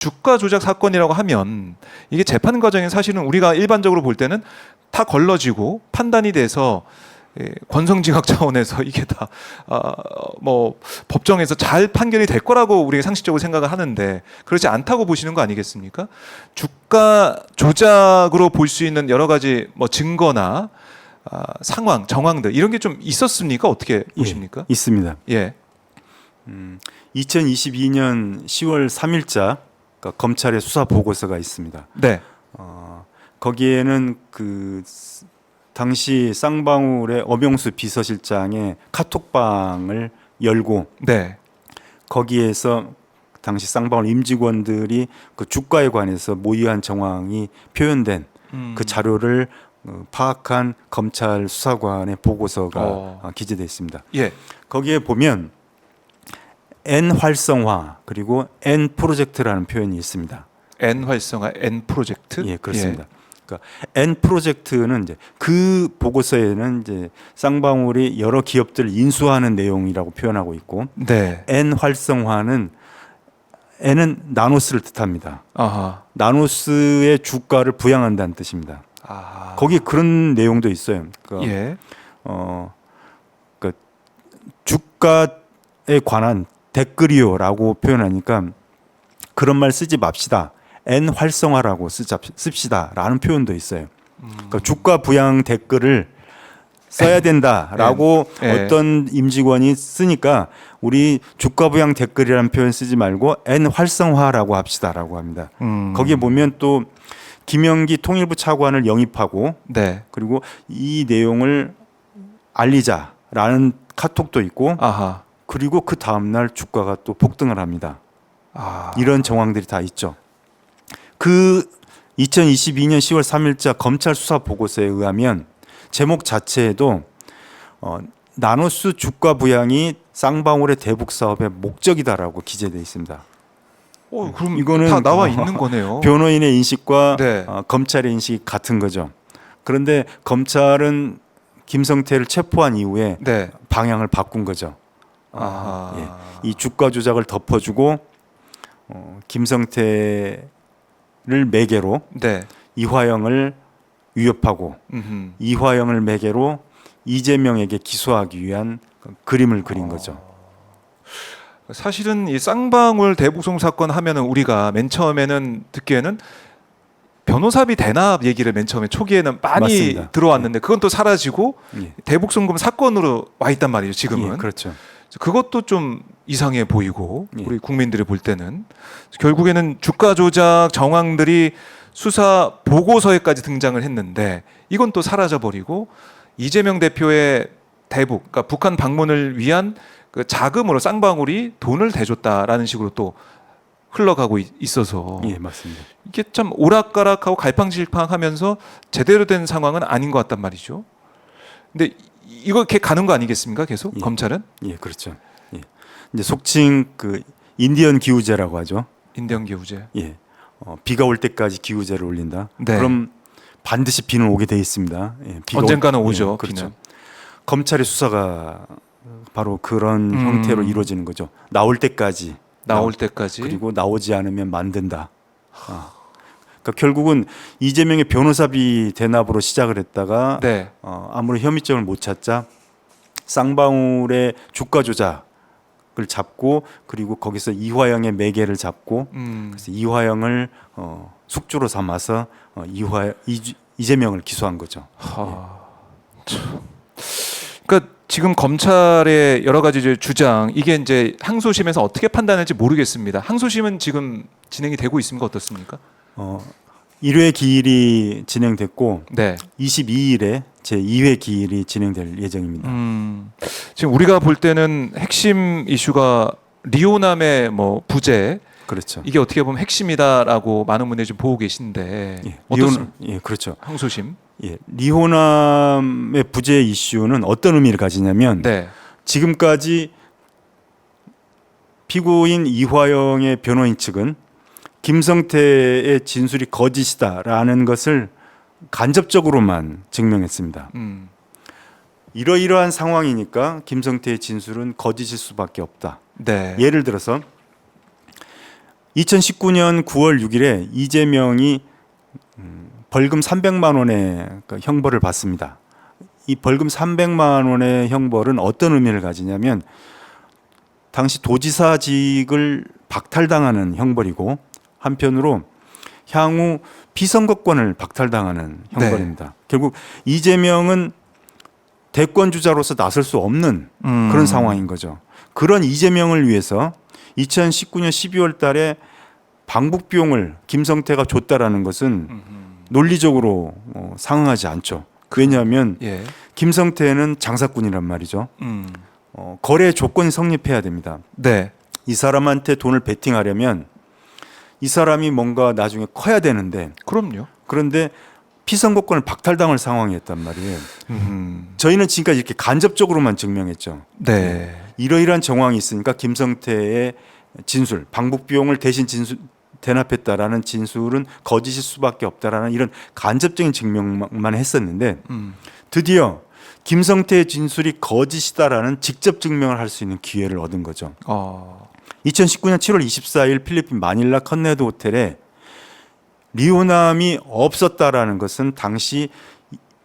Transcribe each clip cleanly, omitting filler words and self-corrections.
주가 조작 사건이라고 하면 이게 재판 과정에 사실은 우리가 일반적으로 볼 때는 다 걸러지고 판단이 돼서 권성징악 차원에서 이게 다 뭐 법정에서 잘 판결이 될 거라고 우리가 상식적으로 생각을 하는데 그렇지 않다고 보시는 거 아니겠습니까? 주가 조작으로 볼 수 있는 여러 가지 뭐 증거나 상황, 정황들 이런 게 좀 있었습니까? 어떻게 보십니까? 예, 있습니다. 예. 2022년 10월 3일자 그러니까 검찰의 수사 보고서가 있습니다. 네. 거기에는 그 당시 쌍방울의 엄영수 비서실장의 카톡방을 열고 네. 거기에서 당시 쌍방울 임직원들이 그 주가에 관해서 모의한 정황이 표현된 그 자료를 파악한 검찰 수사관의 보고서가 기재되어 있습니다. 예. 거기에 보면 N 활성화 그리고 N 프로젝트라는 표현이 있습니다. N 활성화, N 프로젝트. 예, 그렇습니다. 그러니까 N 프로젝트는 이제 그 보고서에는 이제 쌍방울이 여러 기업들을 인수하는 내용이라고 표현하고 있고, 네. N 활성화는 N은 나노스를 뜻합니다. 아하. 나노스의 주가를 부양한다는 뜻입니다. 아. 거기 그런 내용도 있어요. 그러니까 예. 그 주가에 관한 댓글이요라고 표현하니까 그런 말 쓰지 맙시다. N 활성화라고 씁시다라는 표현도 있어요. 그러니까 주가 부양 댓글을 써야 된다라고 어떤 임직원이 쓰니까 우리 주가 부양 댓글이라는 표현 쓰지 말고 N 활성화라고 합시다라고 합니다. 거기에 보면 또 김영기 통일부 차관을 영입하고 네. 그리고 이 내용을 알리자라는 카톡도 있고 아하. 그리고 그 다음날 주가가 또 폭등을 합니다. 이런 정황들이 다 있죠. 그 2022년 10월 3일자 검찰 수사 보고서에 의하면 제목 자체에도 나노스 주가 부양이 쌍방울의 대북 사업의 목적이다라고 기재되어 있습니다. 그럼 이거는 다 나와 있는 거네요. 변호인의 인식과 네. 검찰의 인식이 같은 거죠. 그런데 검찰은 김성태를 체포한 이후에 네. 방향을 바꾼 거죠. 아하. 예. 이 주가 조작을 덮어주고 김성태를 매개로 네. 이화영을 위협하고 이화영을 매개로 이재명에게 기소하기 위한 그림을 그린 거죠. 사실은 이 쌍방울 대북송 사건 하면은 우리가 맨 처음에는 듣기에는 변호사비 대납 얘기를 맨 처음에 초기에는 많이 맞습니다. 들어왔는데 그건 또 사라지고 예. 대북송금 사건으로 와 있단 말이죠. 지금은. 예, 그렇죠. 그것도 좀 이상해 보이고 예. 우리 국민들이 볼 때는 결국에는 주가 조작 정황들이 수사 보고서에까지 등장을 했는데 이건 또 사라져 버리고 이재명 대표의 대북, 그러니까 북한 방문을 위한 그 자금으로 쌍방울이 돈을 대줬다라는 식으로 또 흘러가고 있어서 예, 맞습니다. 이게 참 오락가락하고 갈팡질팡하면서 제대로 된 상황은 아닌 것 같단 말이죠. 근데 이거 이렇게 가는 거 아니겠습니까? 계속 예. 검찰은 예, 그렇죠. 예. 이제 속칭 그 인디언 기우제라고 하죠. 인대형 기후제. 예. 비가 올 때까지 기우제를 올린다. 네. 그럼 반드시 비는 오게 돼 있습니다. 예, 비가 언젠가는 오죠. 예, 그렇죠. 비는. 검찰의 수사가 바로 그런 형태로 이루어지는 거죠. 나올 때까지. 나올 때까지. 그리고 나오지 않으면 만든다. 그러니까 결국은 이재명의 변호사비 대납으로 시작을 했다가 네. 아무리 혐의점을 못 찾자 쌍방울의 주가 조작을 잡고 그리고 거기서 이화영의 매개를 잡고 그래서 이화영을 숙주로 삼아서 이재명을 기소한 거죠. 그러니까 지금 검찰의 여러 가지 이제 주장 이게 이제 항소심에서 어떻게 판단할지 모르겠습니다. 항소심은 지금 진행이 되고 있습니까? 어떻습니까? 1회 기일이 진행됐고 네. 22일에 제 2회 기일이 진행될 예정입니다. 지금 우리가 볼 때는 핵심 이슈가 리오남의 뭐 부재 그렇죠. 이게 어떻게 보면 핵심이다라고 많은 분들이 지금 보고 계신데 예, 어떻습니까? 예, 그렇죠. 항소심. 예, 리호남의 부재 이슈는 어떤 의미를 가지냐면 네. 지금까지 피고인 이화영의 변호인 측은 김성태의 진술이 거짓이다라는 것을 간접적으로만 증명했습니다. 이러이러한 상황이니까 김성태의 진술은 거짓일 수밖에 없다. 네. 예를 들어서 2019년 9월 6일에 이재명이 벌금 300만 원의 그 형벌을 받습니다. 이 벌금 300만 원의 형벌은 어떤 의미를 가지냐면 당시 도지사직을 박탈당하는 형벌이고 한편으로 향후 비선거권을 박탈당하는 형벌입니다. 결국 이재명은 대권 주자로서 나설 수 없는 그런 상황인 거죠. 그런 이재명을 위해서 2019년 12월 달에 방북 비용을 김성태가 줬다라는 것은 논리적으로 상응하지 않죠. 왜냐하면 예. 김성태는 장사꾼이란 말이죠. 거래 조건이 성립해야 됩니다. 네. 이 사람한테 돈을 베팅하려면 이 사람이 뭔가 나중에 커야 되는데 그럼요. 그런데 피선거권을 박탈당할 상황이었단 말이에요. 저희는 지금까지 이렇게 간접적으로만 증명했죠. 네. 이러이러한 정황이 있으니까 김성태의 진술, 방북 비용을 대신 대납했다라는 진술은 거짓일 수밖에 없다라는 이런 간접적인 증명만 했었는데 드디어 김성태의 진술이 거짓이다라는 직접 증명을 할 수 있는 기회를 얻은 거죠. 2019년 7월 24일 필리핀 마닐라 컨네도 호텔에 리오남이 없었다라는 것은 당시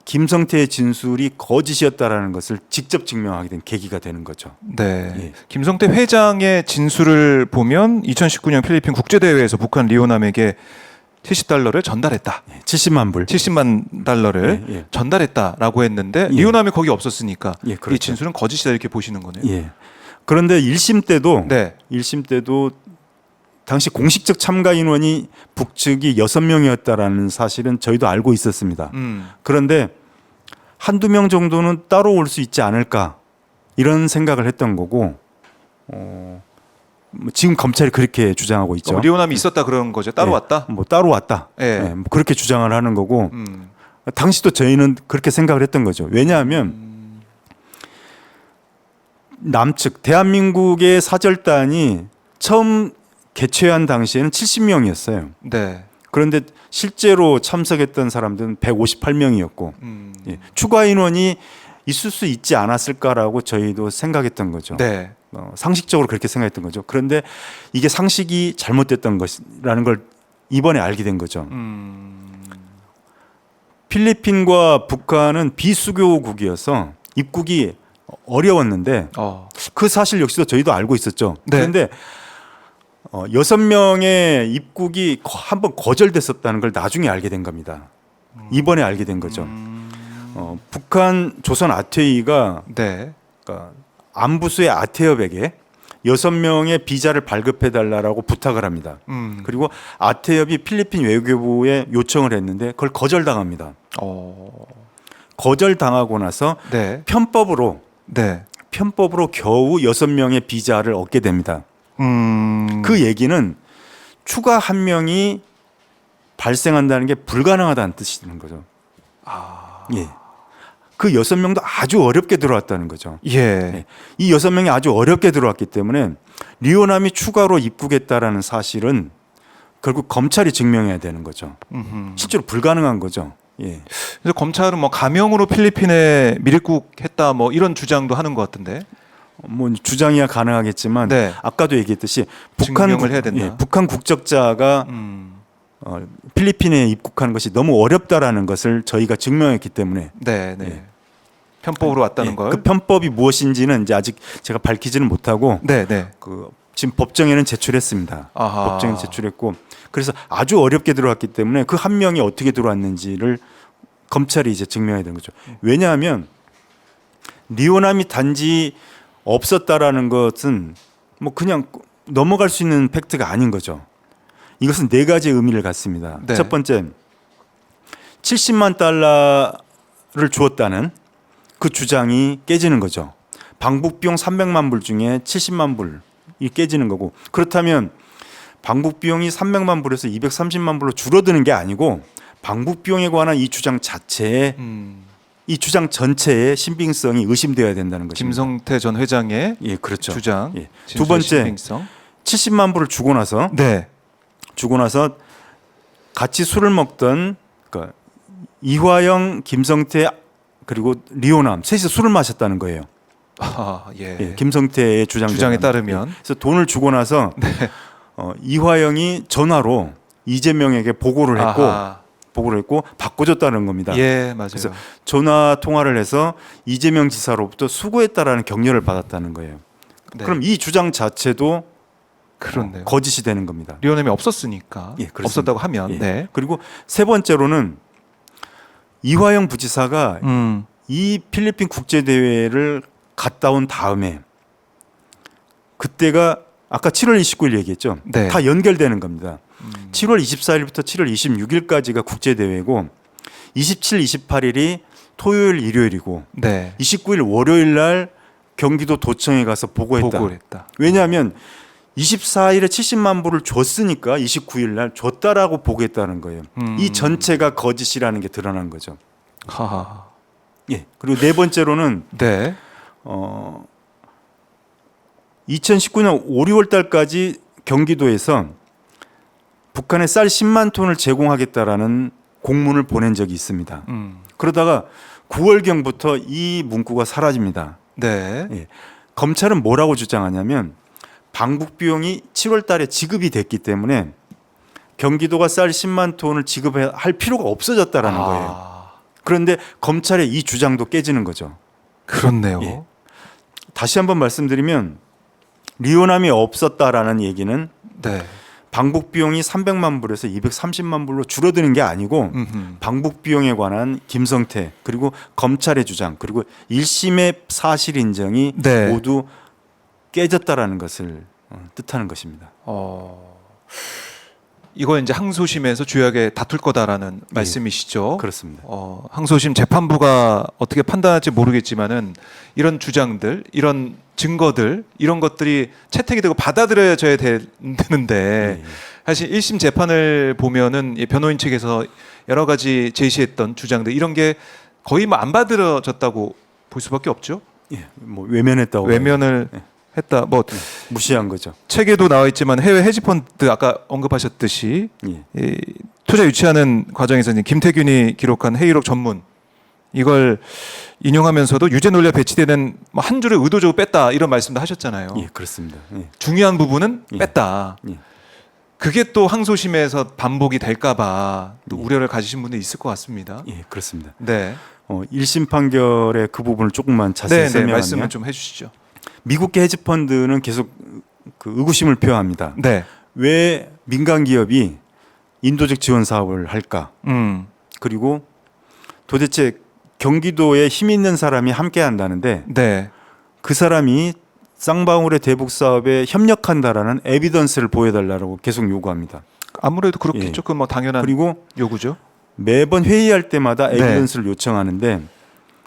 김성태의 진술이 거짓이었다라는 것을 직접 증명하게 된 계기가 되는 거죠. 네. 예. 김성태 회장의 진술을 보면 2019년 필리핀 국제대회에서 북한 리오남에게 $70를 전달했다. 70만 불. 70만 달러를 예, 예. 전달했다라고 했는데 예. 리오남이 거기 없었으니까 예, 그렇죠. 이 진술은 거짓이다 이렇게 보시는 거네요. 예. 그런데 1심 때도 네. 1심 때도 당시 공식적 참가 인원이 북측이 6명이었다라는 사실은 저희도 알고 있었습니다. 그런데 한두 명 정도는 따로 올 수 있지 않을까 이런 생각을 했던 거고 지금 검찰이 그렇게 주장하고 있죠. 리오남이 있었다 그런 거죠. 따로 예, 왔다. 뭐 따로 왔다. 예. 예, 뭐 그렇게 주장을 하는 거고 음. 당시도 저희는 그렇게 생각을 했던 거죠. 왜냐하면 남측 대한민국의 사절단이 처음 개최한 당시에는 70명이었어요. 네. 그런데 실제로 참석했던 사람들은 158명이었고 예, 추가 인원이 있을 수 있지 않았을까라고 저희도 생각했던 거죠. 네. 상식적으로 그렇게 생각했던 거죠. 그런데 이게 상식이 잘못됐던 것이라는 걸 이번에 알게 된 거죠. 필리핀과 북한은 비수교국이어서 입국이 어려웠는데 그 사실 역시도 저희도 알고 있었죠. 네. 그런데 6명의 입국이 한번 거절됐었다는 걸 나중에 알게 된 겁니다. 이번에 알게 된 거죠. 북한 조선 아태이가 네. 그러니까 안부수의 아태엽에게 6명의 비자를 발급해 달라고 부탁을 합니다. 그리고 아태엽이 필리핀 외교부에 요청을 했는데 그걸 거절당합니다. 거절당하고 나서 네. 편법으로 네. 겨우 6명의 비자를 얻게 됩니다. 그 얘기는 추가 한 명이 발생한다는 게 불가능하다는 뜻이는 거죠. 예. 그 6명도 아주 어렵게 들어왔다는 거죠. 예. 예. 이 6명이 아주 어렵게 들어왔기 때문에 리오남이 추가로 입국했다라는 사실은 결국 검찰이 증명해야 되는 거죠. 실제로 불가능한 거죠. 예. 그래서 검찰은 뭐 가명으로 필리핀에 밀국했다 뭐 이런 주장도 하는 것 같은데. 뭐 주장이야 가능하겠지만 네. 아까도 얘기했듯이 증명을 해야 된다. 북한 국적자가 필리핀에 입국하는 것이 너무 어렵다라는 것을 저희가 증명했기 때문에 네, 네. 예. 편법으로 왔다는 예, 걸. 그 편법이 무엇인지는 이제 아직 제가 밝히지는 못하고 네, 네. 그 지금 법정에는 제출했습니다. 아하. 법정에 제출했고 그래서 아주 어렵게 들어왔기 때문에 그 한 명이 어떻게 들어왔는지를 검찰이 이제 증명해야 되는 거죠. 왜냐하면 리오남이 단지 없었다라는 것은 뭐 그냥 넘어갈 수 있는 팩트가 아닌 거죠. 이것은 네 가지 의미를 갖습니다. 네. 첫 번째, 70만 달러를 주었다는 그 주장이 깨지는 거죠. 방북 비용 300만 불 중에 70만 불이 깨지는 거고 그렇다면 방북 비용이 300만 불에서 230만 불로 줄어드는 게 아니고 방북 비용에 관한 이 주장 자체에 이 주장 전체의 신빙성이 의심되어야 된다는 것입니다. 김성태 전 회장의 예, 그렇죠. 주장. 예. 두 진술의 번째, 신빙성. 70만 불을 주고 나서 네. 같이 술을 먹던 그러니까 이화영, 김성태 그리고 리오남 셋이서 술을 마셨다는 거예요. 아, 예. 예, 김성태의 주장에 따르면. 그래서 돈을 주고 나서 이화영이 전화로 이재명에게 보고를 아하. 했고 바꿔줬다는 겁니다. 예, 맞아요. 그래서 전화 통화를 해서 이재명 지사로부터 수고했다라는 격려를 받았다는 거예요. 네. 그럼 이 주장 자체도 그렇네요. 거짓이 되는 겁니다. 리오넴이 없었으니까. 예, 그렇습니다. 없었다고 하면. 예. 네. 그리고 세 번째로는 이화영 부지사가 이 필리핀 국제 대회를 갔다 온 다음에 그때가 아까 7월 29일 얘기했죠. 네. 다 연결되는 겁니다. 7월 24일부터 7월 26일까지가 국제 대회고 27, 28일이 토요일, 일요일이고 네. 29일 월요일 날 경기도 도청에 가서 보고했다. 보고를 했다. 왜냐하면 24일에 70만 불을 줬으니까 29일 날 줬다라고 보고했다는 거예요. 이 전체가 거짓이라는 게 드러난 거죠. 하하. 예. 그리고 네 번째로는 네. 2019년 5, 6월 달까지 경기도에서 북한에 쌀 10만 톤을 제공하겠다라는 공문을 보낸 적이 있습니다. 그러다가 9월경부터 이 문구가 사라집니다. 네. 예. 검찰은 뭐라고 주장하냐면 방북 비용이 7월 달에 지급이 됐기 때문에 경기도가 쌀 10만 톤을 지급할 필요가 없어졌다라는 거예요. 그런데 검찰의 이 주장도 깨지는 거죠. 그렇네요. 예. 다시 한번 말씀드리면 리오남이 없었다라는 얘기는 네. 방북 비용이 300만 불에서 230만 불로 줄어드는 게 아니고 방북 비용에 관한 김성태 그리고 검찰의 주장 그리고 1심의 사실 인정이 네. 모두 깨졌다라는 것을 뜻하는 것입니다. 이거 이제 항소심에서 주요하게 다툴 거다라는 말씀이시죠. 그렇습니다. 항소심 재판부가 어떻게 판단할지 모르겠지만은 이런 주장들, 이런 증거들, 이런 것들이 채택이 되고 받아들여져야 되는데 사실 1심 재판을 보면은 이 변호인 측에서 여러 가지 제시했던 주장들 이런 게 거의 뭐 안 받아들여졌다고 볼 수밖에 없죠. 예, 뭐 외면했다고 외면을 했다. 뭐 무시한 거죠. 책에도 나와 있지만 해외 헤지펀드 아까 언급하셨듯이 예. 이 투자 유치하는 과정에서 이제 김태균이 기록한 회의록 전문 이걸 인용하면서도 유죄 논리가 배치되는 뭐한 줄을 의도적으로 뺐다 이런 말씀도 하셨잖아요. 예, 그렇습니다. 예. 중요한 부분은 예. 뺐다. 예. 그게 또 항소심에서 반복이 될까봐 또 예. 우려를 가지신 분도 있을 것 같습니다. 예, 그렇습니다. 네, 1심 판결의 그 부분을 조금만 자세히 네, 네, 설명하면 말씀을 좀 해주시죠. 미국계 헤지펀드는 계속 그 의구심을 표합니다. 네, 왜 민간 기업이 인도적 지원 사업을 할까? 그리고 도대체 경기도에 힘 있는 사람이 함께 한다는데 네, 그 사람이 쌍방울의 대북 사업에 협력한다라는 에비던스를 보여달라고 계속 요구합니다. 아무래도 그렇겠죠. 예. 그 뭐 당연한 그리고 요구죠. 매번 회의할 때마다 네. 에비던스를 요청하는데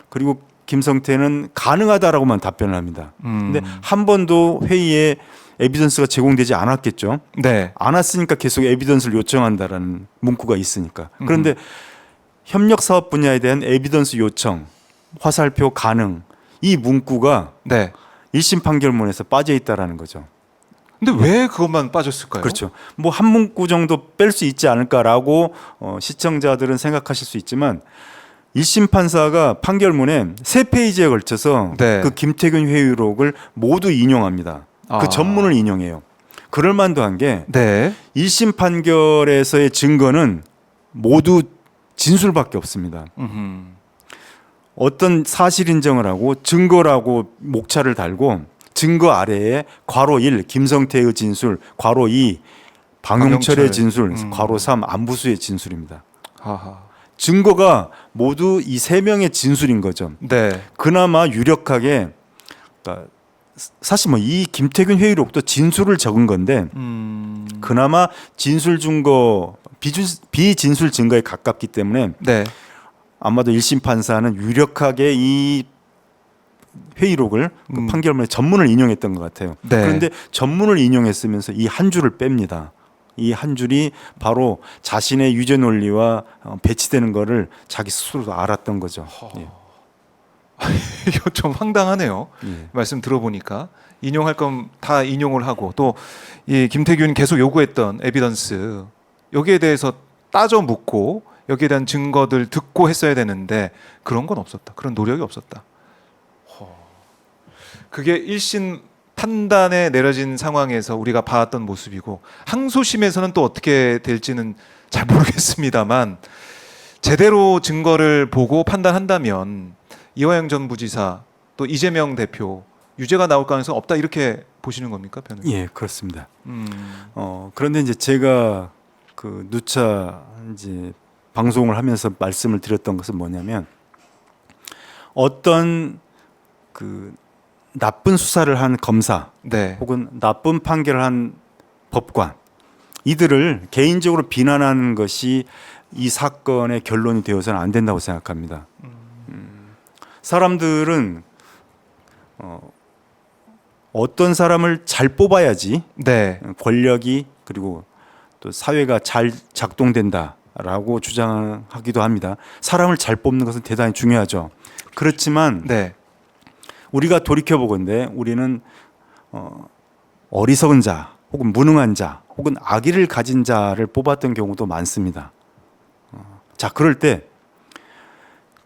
그리고 김성태는 가능하다라고만 답변을 합니다. 근데 한 번도 회의에 에비던스가 제공되지 않았겠죠. 네, 안 왔으니까 계속 에비던스를 요청한다라는 문구가 있으니까. 그런데 협력 사업 분야에 대한 에비던스 요청, 화살표 가능 이 문구가 네. 1심 판결문에서 빠져 있다라는 거죠. 근데 왜 그것만 빠졌을까요? 그렇죠. 뭐 한 문구 정도 뺄 수 있지 않을까라고 시청자들은 생각하실 수 있지만 1심 판사가 판결문에 3페이지에 걸쳐서 네. 그 김태균 회의록을 모두 인용합니다. 아. 그 전문을 인용해요. 그럴 만도 한 게 네. 1심 판결에서의 증거는 모두 진술밖에 없습니다. 어떤 사실 인정을 하고 증거라고 목차를 달고 증거 아래에 괄호 1 김성태의 진술, 괄호 2 방용철의 진술, 괄호 3 안부수의 진술입니다. 하하. 증거가 모두 이 세 명의 진술인 거죠. 네. 그나마 유력하게 그러니까 사실 뭐 이 김태균 회의록도 진술을 적은 건데 그나마 진술 증거 비진술 증거에 가깝기 때문에 네. 아마도 1심 판사는 유력하게 이 회의록을 그 판결문에 전문을 인용했던 것 같아요. 네. 그런데 전문을 인용했으면서 이 한 줄을 뺍니다. 이 한 줄이 바로 자신의 유죄 논리와 배치되는 거를 자기 스스로도 알았던 거죠. 예. 이거 좀 황당하네요. 예. 말씀 들어보니까 인용할 건 다 인용을 하고 또 이 김태균 계속 요구했던 에비던스 여기에 대해서 따져 묻고 여기에 대한 증거들 듣고 했어야 되는데 그런 건 없었다. 그런 노력이 없었다. 그게 1심 판단에 내려진 상황에서 우리가 봐왔던 모습이고 항소심에서는 또 어떻게 될지는 잘 모르겠습니다만 제대로 증거를 보고 판단한다면 이화영 전 부지사 또 이재명 대표 유죄가 나올 가능성 없다 이렇게 보시는 겁니까, 변호사님? 예, 그렇습니다. 그런데 이제 제가 그 누차 이제 방송을 하면서 말씀을 드렸던 것은 뭐냐면 어떤 그 나쁜 수사를 한 검사 네. 혹은 나쁜 판결을 한 법관 이들을 개인적으로 비난하는 것이 이 사건의 결론이 되어서는 안 된다고 생각합니다. 사람들은 어떤 사람을 잘 뽑아야지 네. 권력이 그리고 또 사회가 잘 작동된다라고 주장하기도 합니다. 사람을 잘 뽑는 것은 대단히 중요하죠. 그렇지만 네. 우리가 돌이켜보건대 우리는 어리석은 자 혹은 무능한 자 혹은 악의를 가진 자를 뽑았던 경우도 많습니다. 자, 그럴 때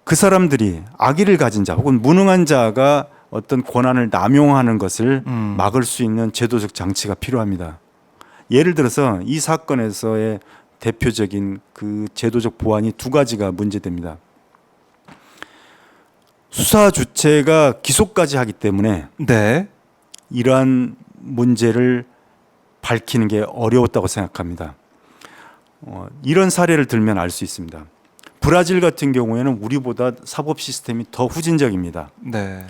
그 사람들이 악의를 가진 자 혹은 무능한 자가 어떤 권한을 남용하는 것을 막을 수 있는 제도적 장치가 필요합니다. 예를 들어서 이 사건에서의 대표적인 그 제도적 보완이 두 가지가 문제됩니다. 수사 주체가 기소까지 하기 때문에 네. 이러한 문제를 밝히는 게 어려웠다고 생각합니다. 이런 사례를 들면 알 수 있습니다. 브라질 같은 경우에는 우리보다 사법 시스템이 더 후진적입니다. 네.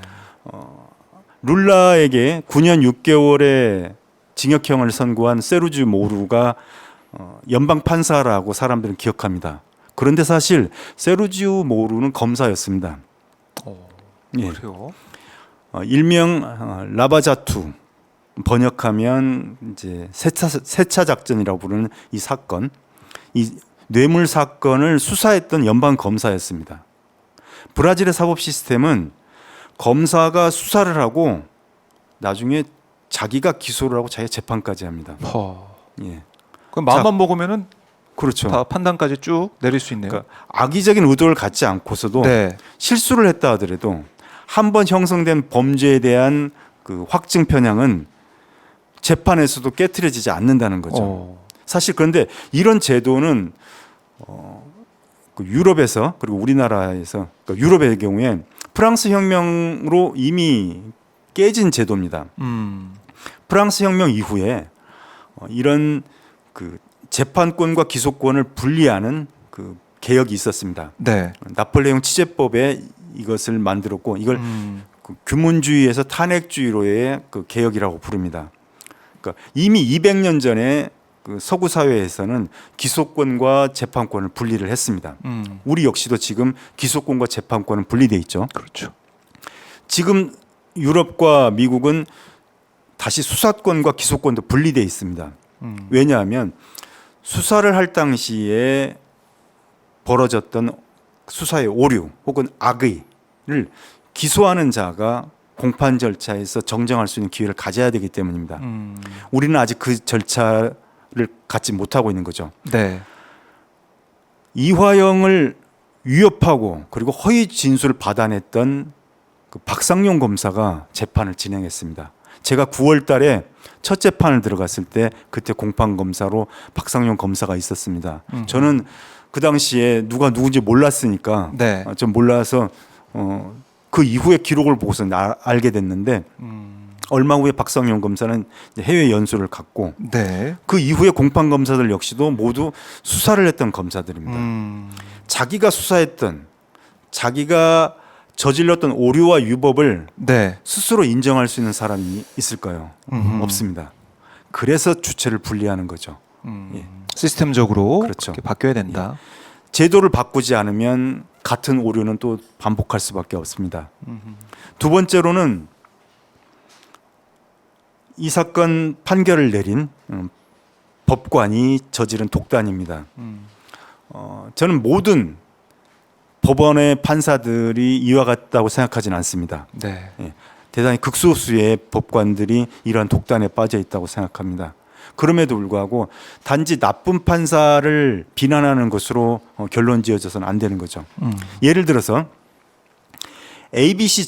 룰라에게 9년 6개월의 징역형을 선고한 세르주 모루가 연방 판사라고 사람들은 기억합니다. 그런데 사실 세르주 모루는 검사였습니다. 예. 그래요? 일명 라바자투 번역하면 이제 세차 작전이라고 부르는 이 사건, 이 뇌물 사건을 수사했던 연방 검사였습니다. 브라질의 사법 시스템은 검사가 수사를 하고 나중에 자기가 기소를 하고 자기가 재판까지 합니다. 예. 그럼 마음만 먹으면은 그렇죠. 다 판단까지 쭉 내릴 수 있네요. 그러니까 악의적인 의도를 갖지 않고서도 네. 실수를 했다 하더라도 한 번 형성된 범죄에 대한 그 확증 편향은 재판에서도 깨트려지지 않는다는 거죠. 사실 그런데 이런 제도는 그 유럽에서 그리고 우리나라에서 그러니까 유럽의 경우에 프랑스 혁명으로 이미 깨진 제도입니다. 프랑스 혁명 이후에 이런 그 재판권과 기소권을 분리하는 그 개혁이 있었습니다. 네. 나폴레옹 치제법에 이것을 만들었고 이걸 그 규문주의에서 탄핵주의로의 그 개혁이라고 부릅니다. 그러니까 이미 200년 전에 그 서구 사회에서는 기소권과 재판권을 분리를 했습니다. 우리 역시도 지금 기소권과 재판권은 분리돼 있죠. 그렇죠. 지금 유럽과 미국은 다시 수사권과 기소권도 분리돼 있습니다. 왜냐하면 수사를 할 당시에 벌어졌던 수사의 오류 혹은 악의를 기소하는 자가 공판 절차에서 정정할 수 있는 기회를 가져야 되기 때문입니다. 우리는 아직 그 절차를 갖지 못하고 있는 거죠. 네. 이화영을 위협하고 그리고 허위 진술을 받아냈던 그 박상용 검사가 재판을 진행했습니다. 제가 9월 달에 첫 재판을 들어갔을 때 그때 공판 검사로 박상용 검사가 있었습니다. 저는 그 당시에 누가 누군지 몰랐으니까 네. 좀 몰라서 그 이후에 기록을 보고서 알게 됐는데 얼마 후에 박상용 검사는 해외 연수를 갔고 네. 그 이후에 공판 검사들 역시도 모두 수사를 했던 검사들입니다. 자기가 수사했던 자기가 저질렀던 오류와 유법을 네. 스스로 인정할 수 있는 사람이 있을까요? 없습니다. 그래서 주체를 분리하는 거죠. 예. 시스템적으로 그렇죠. 그렇게 바뀌어야 된다. 제도를 바꾸지 않으면 같은 오류는 또 반복할 수밖에 없습니다. 두 번째로는 이 사건 판결을 내린 법관이 저지른 독단입니다. 저는 모든 법원의 판사들이 이와 같다고 생각하지는 않습니다. 네. 예, 대단히 극소수의 법관들이 이러한 독단에 빠져 있다고 생각합니다. 그럼에도 불구하고 단지 나쁜 판사를 비난하는 것으로 결론 지어져서는 안 되는 거죠. 예를 들어서 ABC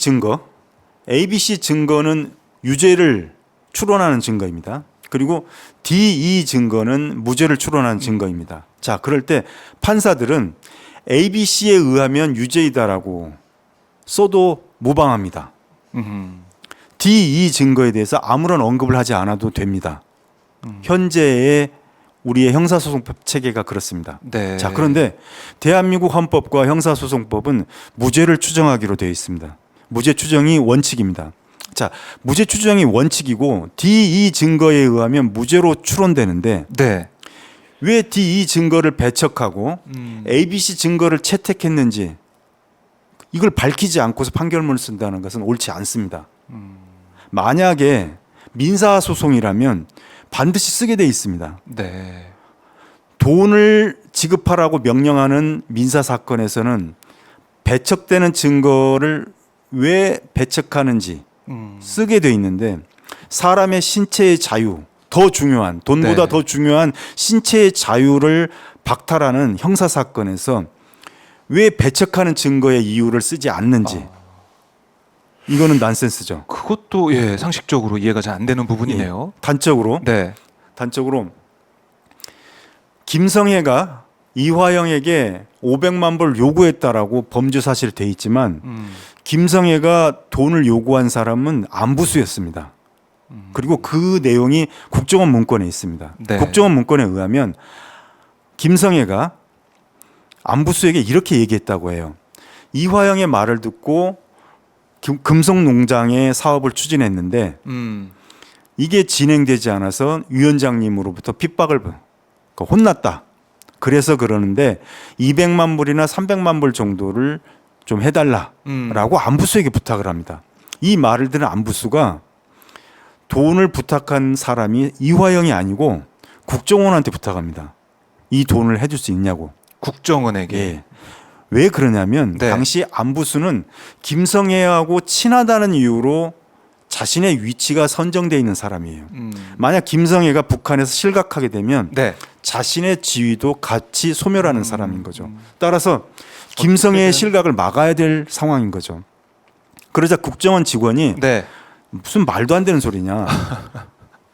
증거는 유죄를 추론하는 증거입니다. 그리고 D2 증거는 무죄를 추론하는 증거입니다. 자, 그럴 때 판사들은 ABC에 의하면 유죄이다라고 써도 무방합니다. D2 증거에 대해서 아무런 언급을 하지 않아도 됩니다. 현재의 우리의 형사소송법 체계가 그렇습니다. 네. 자, 그런데 대한민국 헌법과 형사소송법은 무죄를 추정하기로 되어 있습니다. 무죄 추정이 원칙입니다. 자, 무죄 추정이 원칙이고 D2 증거에 의하면 무죄로 추론되는데 네. 왜 D2 증거를 배척하고 ABC 증거를 채택했는지 이걸 밝히지 않고서 판결문을 쓴다는 것은 옳지 않습니다. 만약에 민사소송이라면 반드시 쓰게 돼 있습니다. 네. 돈을 지급하라고 명령하는 민사사건에서는 배척되는 증거를 왜 배척하는지 쓰게 돼 있는데 사람의 신체의 자유, 더 중요한 돈보다 네. 더 중요한 신체의 자유를 박탈하는 형사사건에서 왜 배척하는 증거의 이유를 쓰지 않는지 이거는 난센스죠. 그것도 예, 상식적으로 이해가 잘 안 되는 부분이네요. 단적으로 네. 김성애가 이화영에게 500만 불 요구했다라고 범죄 사실이 돼 있지만 김성애가 돈을 요구한 사람은 안부수였습니다. 그리고 그 내용이 국정원 문건에 있습니다. 네. 국정원 문건에 의하면 김성애가 안부수에게 이렇게 얘기했다고 해요. 이화영의 말을 듣고 금속농장의 사업을 추진했는데 이게 진행되지 않아서 위원장님으로부터 핍박을 혼났다. 그래서 그러는데 200만 불이나 300만 불 정도를 좀 해달라라고 안부수에게 부탁을 합니다. 이 말을 들은 안부수가 돈을 부탁한 사람이 이화영이 아니고 국정원한테 부탁합니다. 이 돈을 해줄 수 있냐고. 국정원에게. 예. 왜 그러냐면 네. 당시 안부수는 김성애하고 친하다는 이유로 자신의 위치가 선정되어 있는 사람이에요. 만약 김성애가 북한에서 실각하게 되면 네. 자신의 지위도 같이 소멸하는 사람인 거죠. 따라서 김성애의 실각을 막아야 될 상황인 거죠. 그러자 국정원 직원이 네. 무슨 말도 안 되는 소리냐.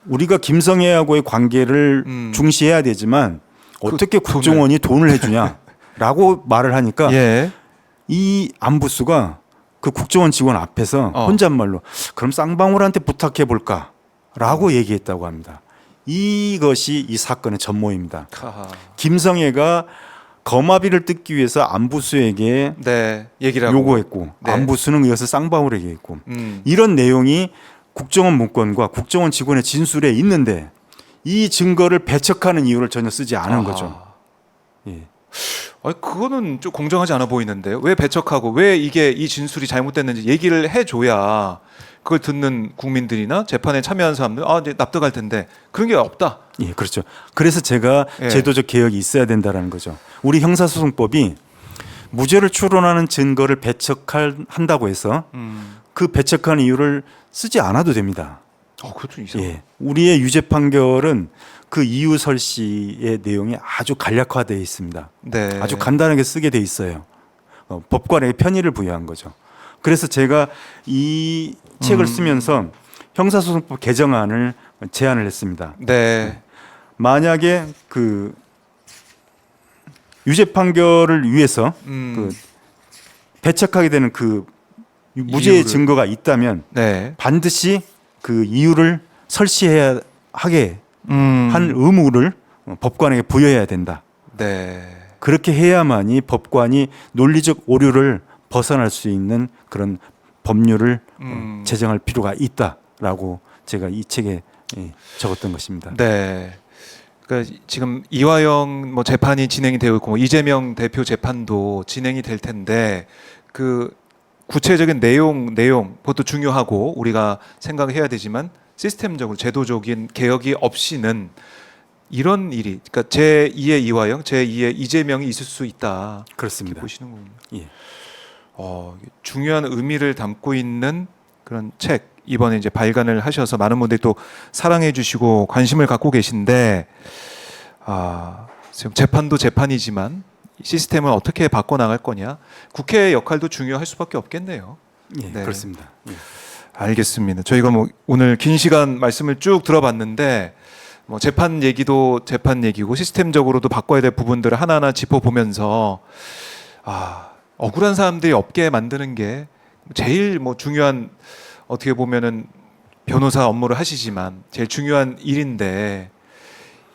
우리가 김성애하고의 관계를 중시해야 되지만 어떻게 국정원이 돈을 해주냐라고 말을 하니까 예. 이 안부수가 그 국정원 직원 앞에서 혼잣말로 그럼 쌍방울한테 부탁해 볼까라고 얘기했다고 합니다. 이것이 이 사건의 전모입니다. 하하. 김성애가 거마비를 뜯기 위해서 안부수에게 네. 얘기를 하고. 요구했고 네. 안부수는 이것을 쌍방울에게 했고 음. 이런 내용이 국정원 문건과 국정원 직원의 진술에 있는데 이 증거를 배척하는 이유를 전혀 쓰지 않은 아하. 거죠. 예. 아니, 그거는 좀 공정하지 않아 보이는데요. 왜 배척하고 왜 이게 이 진술이 잘못됐는지 얘기를 해줘야 그걸 듣는 국민들이나 재판에 참여한 사람들 이제 납득할 텐데 그런 게 없다. 예, 그렇죠. 그래서 제가 예. 제도적 개혁이 있어야 된다라는 거죠. 우리 형사소송법이 무죄를 추론하는 증거를 배척한다고 해서 그 배척하는 이유를 쓰지 않아도 됩니다. 그것도 좀 이상해. 예. 우리의 유죄 판결은 그 이유 설시의 내용이 아주 간략화되어 있습니다. 네. 아주 간단하게 쓰게 돼 있어요. 법관에게 편의를 부여한 거죠. 그래서 제가 이 책을 쓰면서 형사소송법 개정안을 제안을 했습니다. 네. 만약에 그 유죄 판결을 위해서 그 배척하게 되는 그 무죄의 이유를. 증거가 있다면 네. 반드시 그 이유를 설시해야 하게 한 의무를 법관에게 부여해야 된다. 네. 그렇게 해야만이 법관이 논리적 오류를 벗어날 수 있는 그런 법률을 제정할 필요가 있다라고 제가 이 책에 적었던 것입니다. 네. 그러니까 지금 이화영 재판이 진행이 되고 있고 이재명 대표 재판도 진행이 될 텐데 그 구체적인 내용 그것도 중요하고 우리가 생각을 해야 되지만 시스템적으로 제도적인 개혁이 없이는 이런 일이 그러니까 제2의 이화영, 제2의 이재명이 있을 수 있다. 그렇습니다. 보시는군요. 예. 중요한 의미를 담고 있는 그런 책 이번에 이제 발간을 하셔서 많은 분들이 또 사랑해 주시고 관심을 갖고 계신데 지금 재판도 재판이지만 시스템을 어떻게 바꿔 나갈 거냐 국회의 역할도 중요할 수밖에 없겠네요. 예, 네. 그렇습니다. 예. 알겠습니다. 저희가 뭐 오늘 긴 시간 말씀을 쭉 들어봤는데 뭐 재판 얘기도 재판 얘기고 시스템적으로도 바꿔야 될 부분들을 하나하나 짚어보면서 억울한 사람들이 없게 만드는 게 제일 뭐 중요한, 어떻게 보면은 변호사 업무를 하시지만 제일 중요한 일인데,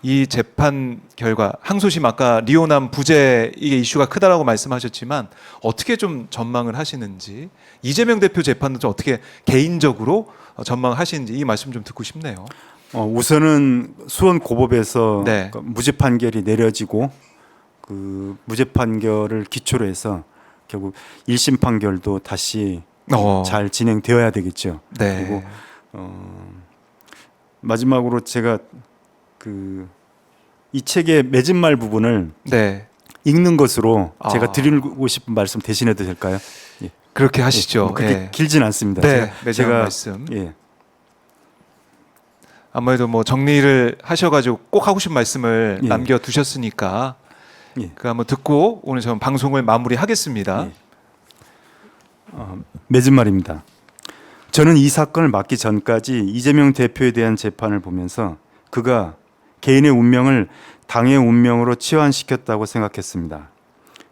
이 재판 결과 항소심, 아까 리오남 부재 이게 이슈가 크다라고 말씀하셨지만 어떻게 좀 전망을 하시는지, 이재명 대표 재판도 좀 어떻게 개인적으로 전망을 하시는지 이 말씀 좀 듣고 싶네요. 우선은 수원 고법에서 네. 그 무죄 판결이 내려지고 그 무죄 판결을 기초로 해서 결국 1심 판결도 다시 잘 진행되어야 되겠죠. 네. 그리고 마지막으로 제가 이 책의 맺은말 부분을 네. 읽는 것으로 아. 제가 드리고 싶은 말씀 대신해도 될까요? 예. 그렇게 하시죠. 뭐 그렇게 예. 길진 않습니다. 네. 매장 제가 말씀. 예. 아무래도 뭐 정리를 하셔가지고 꼭 하고 싶은 말씀을 예. 남겨 두셨으니까 예. 그 한번 듣고 오늘 저는 방송을 마무리하겠습니다. 예. 맺은 말입니다. 저는 이 사건을 맡기 전까지 이재명 대표에 대한 재판을 보면서 그가 개인의 운명을 당의 운명으로 치환시켰다고 생각했습니다.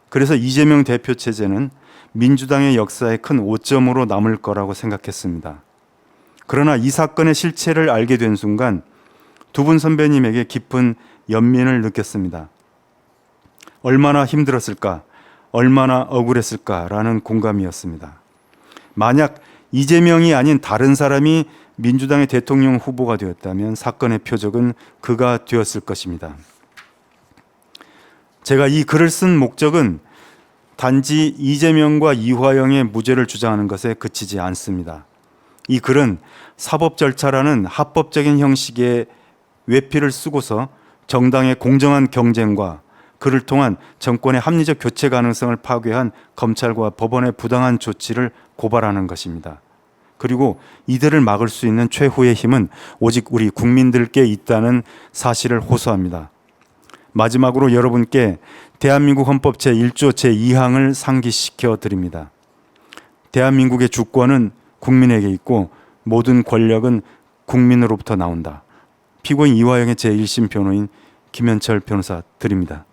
그래서 이재명 대표 체제는 민주당의 역사에 큰 오점으로 남을 거라고 생각했습니다. 그러나 이 사건의 실체를 알게 된 순간 두 분 선배님에게 깊은 연민을 느꼈습니다. 얼마나 힘들었을까, 얼마나 억울했을까라는 공감이었습니다. 만약 이재명이 아닌 다른 사람이 민주당의 대통령 후보가 되었다면 사건의 표적은 그가 되었을 것입니다. 제가 이 글을 쓴 목적은 단지 이재명과 이화영의 무죄를 주장하는 것에 그치지 않습니다. 이 글은 사법 절차라는 합법적인 형식의 외피를 쓰고서 정당의 공정한 경쟁과 그를 통한 정권의 합리적 교체 가능성을 파괴한 검찰과 법원의 부당한 조치를 고발하는 것입니다. 그리고 이들을 막을 수 있는 최후의 힘은 오직 우리 국민들께 있다는 사실을 호소합니다. 마지막으로 여러분께 대한민국 헌법 제1조 제2항을 상기시켜 드립니다. 대한민국의 주권은 국민에게 있고 모든 권력은 국민으로부터 나온다. 피고인 이화영의 제1심 변호인 김현철 변호사 드립니다.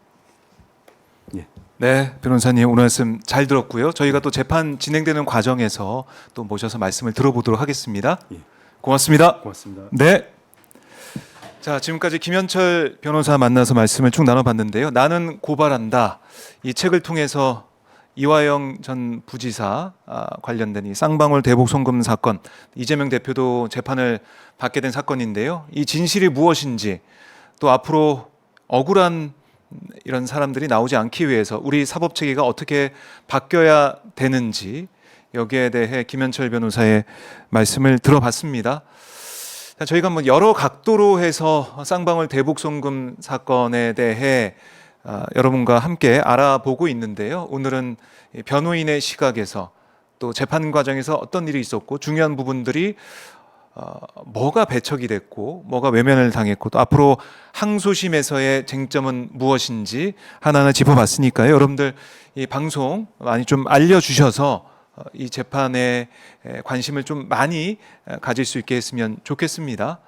네, 변호사님 오늘 말씀 잘 들었고요. 저희가 또 재판 진행되는 과정에서 또 모셔서 말씀을 들어보도록 하겠습니다. 예. 고맙습니다. 고맙습니다. 네. 자, 지금까지 김현철 변호사 만나서 말씀을 쭉 나눠봤는데요. 나는 고발한다. 이 책을 통해서 이화영 전 부지사 관련된 이 쌍방울 대북 송금 사건, 이재명 대표도 재판을 받게 된 사건인데요. 이 진실이 무엇인지, 또 앞으로 억울한 이런 사람들이 나오지 않기 위해서 우리 사법 체계가 어떻게 바뀌어야 되는지, 여기에 대해 김현철 변호사의 말씀을 들어봤습니다. 저희가 뭐 여러 각도로 해서 쌍방울 대북 송금 사건에 대해 여러분과 함께 알아보고 있는데요. 오늘은 변호인의 시각에서 또 재판 과정에서 어떤 일이 있었고 중요한 부분들이 뭐가 배척이 됐고 뭐가 외면을 당했고 또 앞으로 항소심에서의 쟁점은 무엇인지 하나하나 짚어봤으니까요. 여러분들 이 방송 많이 좀 알려주셔서 이 재판에 관심을 좀 많이 가질 수 있게 했으면 좋겠습니다.